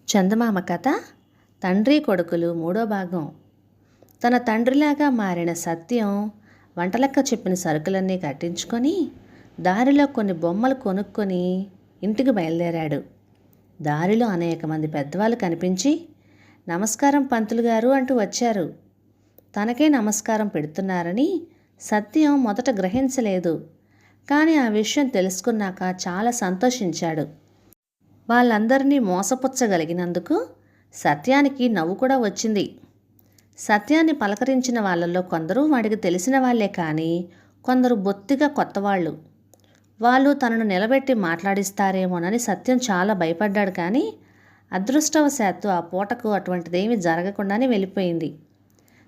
చందమామ కథ తండ్రి కొడుకులు మూడో భాగం. తన తండ్రిలాగా మారిన సత్యం వంటలక్క చెప్పిన సరుకులన్నీ కట్టించుకొని దారిలో కొన్ని బొమ్మలు కొనుక్కొని ఇంటికి బయలుదేరాడు. దారిలో అనేక మంది పెద్దవాళ్ళు కనిపించి నమస్కారం పంతులు గారు అంటూ వచ్చారు. తనకే నమస్కారం పెడుతున్నారని సత్యం మొదట గ్రహించలేదు. కానీ ఆ విషయం తెలుసుకున్నాక చాలా సంతోషించాడు. వాళ్ళందరినీ మోసపుచ్చగలిగినందుకు సత్యానికి నవ్వు కూడా వచ్చింది. సత్యాన్ని పలకరించిన వాళ్ళల్లో కొందరు వాడికి తెలిసిన వాళ్లే, కానీ కొందరు బొత్తిగా కొత్తవాళ్ళు. వాళ్ళు తనను నిలబెట్టి మాట్లాడిస్తారేమోనని సత్యం చాలా భయపడ్డాడు. కానీ అదృష్టవశాత్తు ఆ పూటకు అటువంటిదేమీ జరగకుండానే వెళ్ళిపోయింది.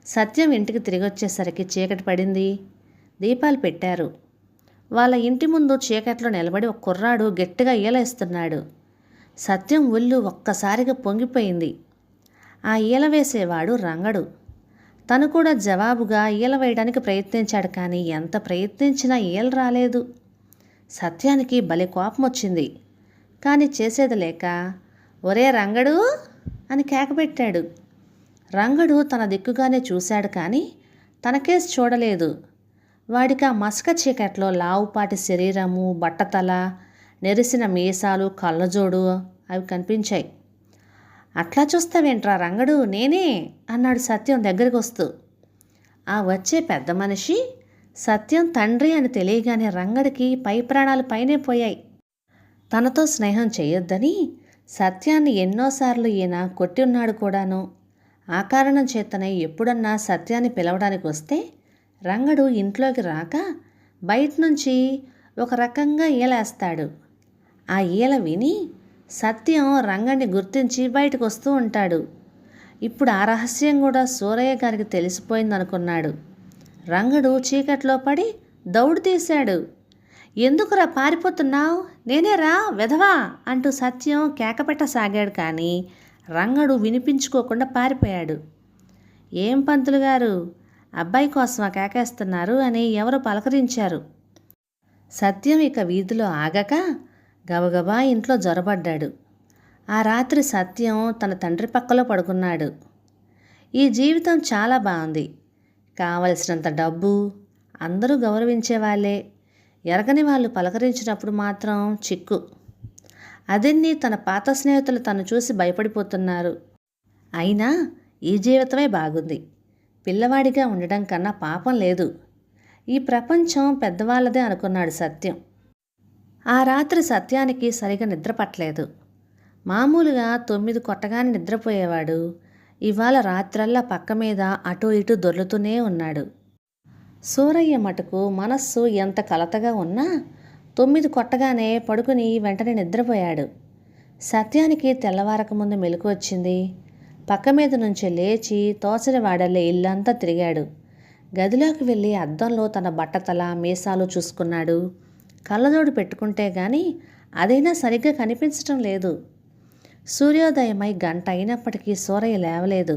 సత్యం ఇంటికి తిరిగి వచ్చేసరికి చీకటి పడింది. దీపాలు పెట్టారు. వాళ్ళ ఇంటి ముందు చీకట్లో నిలబడి ఒక కుర్రాడు గట్టిగా ఈలేస్తున్నాడు. సత్యం ఒళ్ళు ఒక్కసారిగా పొంగిపోయింది. ఆ ఈల వేసేవాడు రంగడు. తను కూడా జవాబుగా ఈల వేయడానికి ప్రయత్నించాడు. కానీ ఎంత ప్రయత్నించినా ఈల రాలేదు. సత్యానికి భలే కోపం వచ్చింది. కానీ చేసేది లేక ఒరే రంగడు అని కేకపెట్టాడు. రంగడు తన దిక్కుగానే చూశాడు, కానీ తనకేసి చూడలేదు. వాడికి ఆ మసక చీకట్లో లావుపాటి శరీరము, బట్టతల, నెరిసిన మీసాలు, కళ్ళజోడు అవి కనిపించాయి. అట్లా చూస్తావేంట్రా రంగడు, నేనే అన్నాడు సత్యం దగ్గరికి వస్తూ. ఆ వచ్చే పెద్ద మనిషి సత్యం తండ్రి అని తెలియగానే రంగడికి పై ప్రాణాలు పైనే పోయాయి. తనతో స్నేహం చేయొద్దని సత్యాన్ని ఎన్నోసార్లు ఈయన కొట్టి ఉన్నాడు కూడాను. ఆ కారణం చేతనే ఎప్పుడన్నా సత్యాన్ని పిలవడానికి వస్తే రంగడు ఇంట్లోకి రాక బయట నుంచి ఒక రకంగా ఈలేస్తాడు. ఆ ఈల విని సత్యం రంగడిని గుర్తించి బయటకు వస్తూ ఉంటాడు. ఇప్పుడు ఆ రహస్యం కూడా సూరయ్య గారికి తెలిసిపోయిందనుకున్నాడు. రంగడు చీకట్లో పడి దౌడు తీశాడు. ఎందుకురా పారిపోతున్నావు, నేనేరా వెధవా అంటూ సత్యం కేకపెట్టసాగాడు. కానీ రంగడు వినిపించుకోకుండా పారిపోయాడు. ఏం పంతులు గారు, అబ్బాయి కోసమా కేకేస్తున్నారు అని ఎవరో పలకరించారు. సత్యం ఇక వీధిలో ఆగక గబగబా ఇంట్లో జొరబడ్డాడు. ఆ రాత్రి సత్యం తన తండ్రి పక్కలో పడుకున్నాడు. ఈ జీవితం చాలా బాగుంది. కావలసినంత డబ్బు, అందరూ గౌరవించేవాళ్లే. ఎరగని వాళ్ళు పలకరించినప్పుడు మాత్రం చిక్కు. అదన్నీ తన పాత స్నేహితులు తను చూసి భయపడిపోతున్నారు. అయినా ఈ జీవితమే బాగుంది. పిల్లవాడిగా ఉండడం కన్నా పాపం లేదు. ఈ ప్రపంచం పెద్దవాళ్ళదే అనుకున్నాడు సత్యం. ఆ రాత్రి సత్యానికి సరిగా నిద్ర పట్టలేదు. మామూలుగా 9 కొట్టగానే నిద్రపోయేవాడు. ఇవాళ రాత్రల్లా పక్క మీద అటూ ఇటూ దొర్లుతూనే ఉన్నాడు. సూరయ్య మటుకు మనస్సు ఎంత కలతగా ఉన్నా 9 కొట్టగానే పడుకుని వెంటనే నిద్రపోయాడు. సత్యానికి తెల్లవారక ముందు మెలకు వచ్చింది. పక్క మీద నుంచి లేచి తోచని వాడల్లే ఇల్లంతా తిరిగాడు. గదిలోకి వెళ్ళి అద్దంలో తన బట్టతల, మీసాలు చూసుకున్నాడు. కళ్ళజోడు పెట్టుకుంటే గాని అదైనా సరిగ్గా కనిపించటం లేదు. సూర్యోదయమై గంట అయినప్పటికీ సూరయ్య లేవలేదు.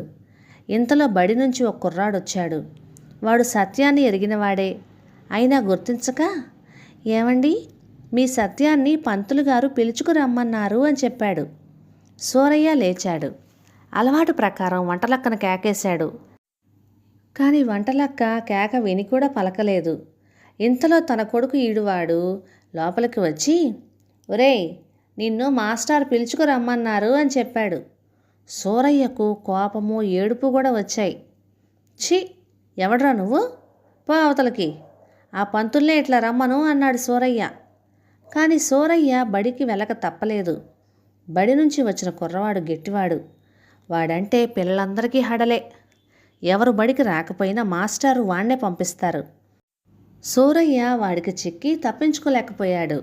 ఇంతలో బడి నుంచి ఒక కుర్రాడొచ్చాడు. వాడు సత్యాన్ని ఎరిగినవాడే. అయినా గుర్తించక, ఏమండి, మీ సత్యాన్ని పంతులు గారు పిలుచుకురమ్మన్నారు అని చెప్పాడు. సూరయ్య లేచాడు. అలవాటు ప్రకారం వంటలక్కన కేకేశాడు. కానీ వంటలక్క కేక విని కూడా పలకలేదు. ఇంతలో తన కొడుకు ఈడువాడు లోపలికి వచ్చి, ఒరేయ్, నిన్ను మాస్టర్ పిలుచుకురమ్మన్నారు అని చెప్పాడు. సూరయ్యకు కోపము, ఏడుపు కూడా వచ్చాయి. ఛీ, ఎవడ్రా నువ్వు, పో అవతలకి, ఆ పంతుల్నే ఇట్లా రమ్మను అన్నాడు సూరయ్య. కానీ సూరయ్య బడికి వెళ్ళక తప్పలేదు. బడి నుంచి వచ్చిన కుర్రవాడు గట్టివాడు. వాడంటే పిల్లలందరికీ హడలే. ఎవరు బడికి రాకపోయినా మాస్టారు వాణ్ణే పంపిస్తారు. సూరయ్య వాడికి చిక్కి తప్పించుకోలేకపోయాడు.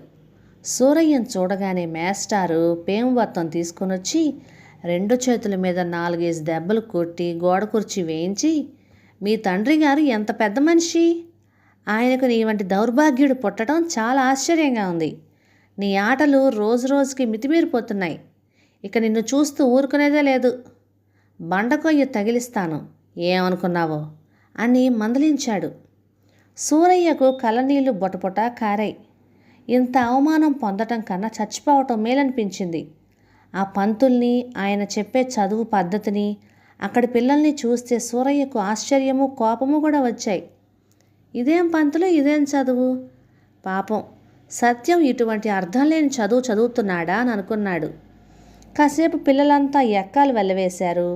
సూరయ్యను చూడగానే మేస్టారు పేముబత్తం తీసుకునొచ్చి 2 చేతుల మీద 4-5 దెబ్బలు కొట్టి గోడ కుర్చీ వేయించి, మీ తండ్రి గారు ఎంత పెద్ద మనిషి, ఆయనకు నీ వంటి దౌర్భాగ్యుడు పుట్టడం చాలా ఆశ్చర్యంగా ఉంది. నీ ఆటలు రోజు రోజుకి మితిమీరిపోతున్నాయి. ఇక నిన్ను చూస్తూ ఊరుకునేదే లేదు. బండకొయ్య తగిలిస్తాను, ఏమనుకున్నావో అని మందలించాడు. సూరయ్యకు కళ్ళనీళ్లు బొటబొట కారాయి. ఇంత అవమానం పొందటం కన్నా చచ్చిపోవటం మేలనిపించింది. ఆ పంతుల్ని, ఆయన చెప్పే చదువు పద్ధతిని, అక్కడి పిల్లల్ని చూస్తే సూరయ్యకు ఆశ్చర్యము, కోపము కూడా వచ్చాయి. ఇదేం పంతులు, ఇదేం చదువు, పాపం సత్యం ఇటువంటి అర్థం లేని చదువు చదువుతున్నాడా అని అనుకున్నాడు. కాసేపు పిల్లలంతా ఎక్కాలు వెళ్ళవేశారు.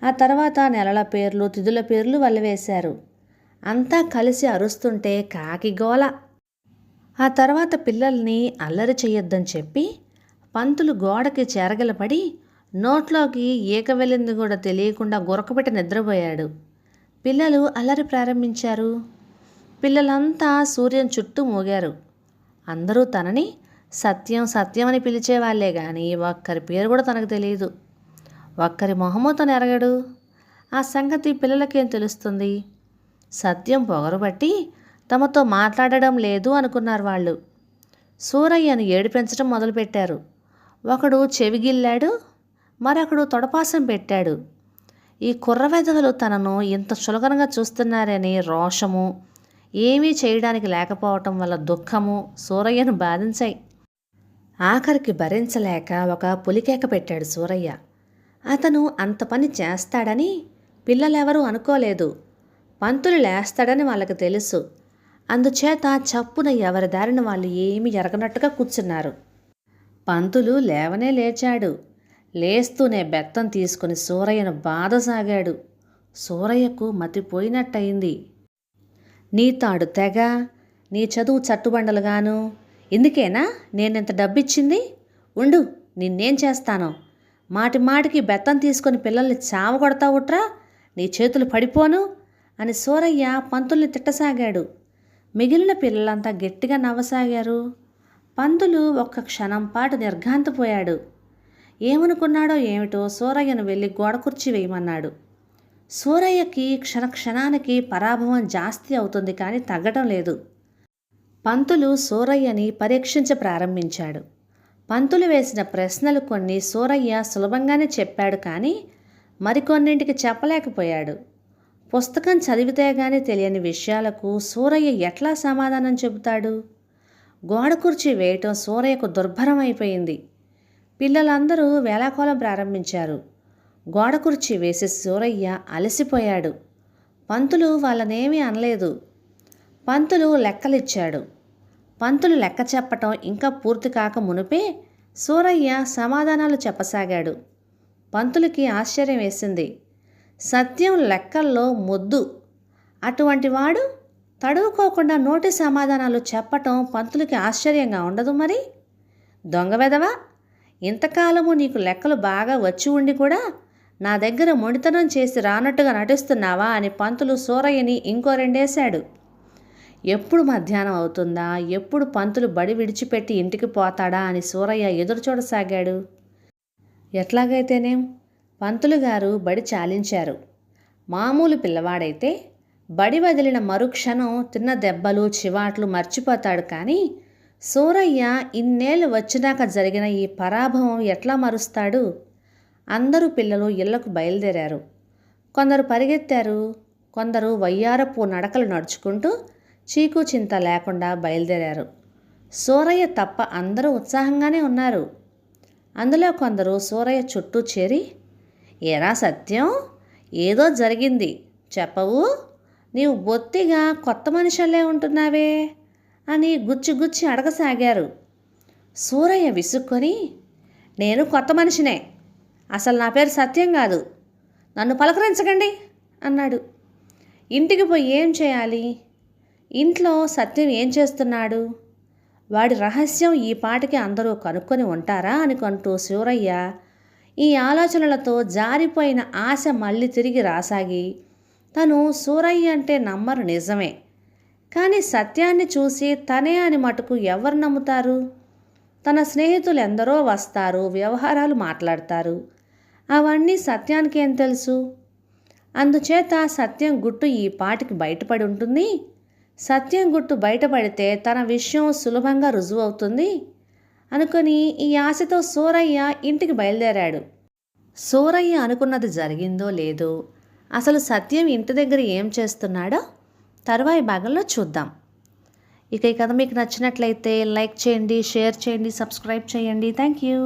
ఆ తర్వాత నెలల పేర్లు, తిథుల పేర్లు వెళ్ళవేశారు. అంతా కలిసి అరుస్తుంటే కాకి గోల. ఆ తర్వాత పిల్లల్ని అల్లరి చెయ్యొద్దని చెప్పి పంతులు గోడకి చెరగలపడి నోట్లోకి ఈక వెళ్ళింది కూడా తెలియకుండా గురకబెట్టి నిద్రపోయాడు. పిల్లలు అల్లరి ప్రారంభించారు. పిల్లలంతా సూర్యం చుట్టూ మోగారు. అందరూ తనని సత్యం సత్యం అని పిలిచేవాళ్లే కానీ ఒక్కరి పేరు కూడా తనకు తెలియదు. ఒక్కరి మొహమో తను ఎరగడు. ఆ సంగతి పిల్లలకేం తెలుస్తుంది? సత్యం పొగరుబట్టి తమతో మాట్లాడడం లేదు అనుకున్నారు వాళ్ళు. సూరయ్యను ఏడిపించడం మొదలుపెట్టారు. ఒకడు చెవిగిల్లాడు, మరొకడు తొడపాసం పెట్టాడు. ఈ కుర్రవెధవలు తనను ఇంత చులకనగా చూస్తున్నారని రోషము, ఏమీ చేయడానికి లేకపోవటం వల్ల దుఃఖము సూరయ్యను బాధించాయి. ఆఖరికి భరించలేక ఒక పులికేక పెట్టాడు సూరయ్య. అతను అంత పని చేస్తాడని పిల్లలెవరూ అనుకోలేదు. పంతులు లేస్తాడని వాళ్ళకి తెలుసు. అందుచేత చప్పున ఎవరి దారిన వాళ్ళు ఏమీ ఎరగనట్టుగా కూర్చున్నారు. పంతులు లేవనే లేచాడు. లేస్తూనే బెత్తం తీసుకుని సూరయ్యను బాధసాగాడు. సూరయ్యకు మతిపోయినట్టయింది. నీ తాడు తెగ, నీ చదువు చట్టుబండలుగాను, ఇందుకేనా నేనెంత డబ్బిచ్చింది? ఉండు, నిన్నేం చేస్తానో. మాటి మాటికి బెత్తం తీసుకొని పిల్లల్ని చావగొడతావుట్రా, నీ చేతులు పడిపోను అని సూరయ్య పంతుల్ని తిట్టసాగాడు. మిగిలిన పిల్లలంతా గట్టిగా నవ్వసాగారు. పంతులు ఒక్క క్షణం పాటు నిర్ఘాంతపోయాడు. ఏమనుకున్నాడో ఏమిటో సూరయ్యను వెళ్ళి గోడ కుర్చీ వేయమన్నాడు. సూరయ్యకి క్షణానికి పరాభవం జాస్తి అవుతుంది కానీ తగ్గటం లేదు. పంతులు సూరయ్యని పరీక్షించ ప్రారంభించాడు. పంతులు వేసిన ప్రశ్నలు కొన్ని సూరయ్య సులభంగానే చెప్పాడు కానీ మరికొన్నింటికి చెప్పలేకపోయాడు. పుస్తకం చదివితే గానీ తెలియని విషయాలకు సూరయ్య ఎట్లా సమాధానం చెబుతాడు? గోడ కుర్చీ వేయటం సూరయ్యకు దుర్భరం అయిపోయింది. పిల్లలందరూ వేళాకోళం ప్రారంభించారు. గోడ కుర్చీ వేసి సూరయ్య అలసిపోయాడు. పంతులు వాళ్ళనేమీ అనలేదు. పంతులు లెక్కలిచ్చాడు. పంతులు లెక్క చెప్పటం ఇంకా పూర్తి కాక మునిపే సూరయ్య సమాధానాలు చెప్పసాగాడు. పంతులకి ఆశ్చర్యం వేసింది. సత్యం లెక్కల్లో మొద్దు. అటువంటి వాడు తడువుకోకుండా నోటి సమాధానాలు చెప్పటం పంతులకి ఆశ్చర్యంగా ఉండదు మరి? దొంగ వెధవా, ఇంతకాలము నీకు లెక్కలు బాగా వచ్చి ఉండి కూడా నా దగ్గర మొండితనం చేసి రానట్టుగా నటిస్తున్నావా అని పంతులు సూరయ్యని ఇంకో రెండేశాడు. ఎప్పుడు మధ్యాహ్నం అవుతుందా, ఎప్పుడు పంతులు బడి విడిచిపెట్టి ఇంటికి పోతాడా అని సూరయ్య ఎదురు చూడసాగాడు. ఎట్లాగైతేనేం పంతులు గారు బడి చాలించారు. మామూలు పిల్లవాడైతే బడి వదిలిన మరుక్షణం తిన్న దెబ్బలు చివాట్లు మర్చిపోతాడు. కానీ సూరయ్య ఇన్నేళ్ళు వచ్చినాక జరిగిన ఈ పరాభవం ఎట్లా మరుస్తాడు? అందరూ పిల్లలు ఇళ్లకు బయలుదేరారు. కొందరు పరిగెత్తారు, కొందరు వయ్యారపు నడకలు నడుచుకుంటూ చీకు చింత లేకుండా బయలుదేరారు. సూరయ్య తప్ప అందరూ ఉత్సాహంగానే ఉన్నారు. అందులో కొందరు సూరయ్య చుట్టూ చేరి, ఏరా సత్యం, ఏదో జరిగింది చెప్పవు, నీవు బొత్తిగా కొత్త మనుషులే ఉంటున్నావే అని గుచ్చి గుచ్చి అడగసాగారు. సూరయ్య విసుక్కొని, నేను కొత్త మనిషినే, అసలు నా పేరు సత్యం కాదు, నన్ను పలకరించకండి అన్నాడు. ఇంటికి పోయి ఏం చేయాలి? ఇంట్లో సత్యం ఏం చేస్తున్నాడు? వాడి రహస్యం ఈ పాటికి అందరూ కనుక్కొని ఉంటారా అనుకుంటూ సూరయ్య ఈ ఆలోచనలతో జారిపోయిన ఆశ మళ్ళీ తిరిగి రాసాగి, తను సూరయ్య అంటే నమ్మరు నిజమే, కానీ సత్యాన్ని చూసి తనే అని మటుకు ఎవరు నమ్ముతారు? తన స్నేహితులు ఎందరో వస్తారు, వ్యవహారాలు మాట్లాడతారు. అవన్నీ సత్యానికి ఏం తెలుసు? అందుచేత సత్యం గుట్టు ఈ పాటికి బయటపడి ఉంటుంది. సత్యం గుట్టు బయటపడితే తన విషయం సులభంగా రుజువవుతుంది అనుకుని ఈ ఆశతో సూరయ్య ఇంటికి బయలుదేరాడు. సూరయ్య అనుకున్నది జరిగిందో లేదో, అసలు సత్యం ఇంటి దగ్గర ఏం చేస్తున్నాడో తరువాయి భాగంలో చూద్దాం. ఇక ఈ కథ మీకు నచ్చినట్లయితే లైక్ చేయండి, షేర్ చేయండి, సబ్స్క్రైబ్ చేయండి. Thank you.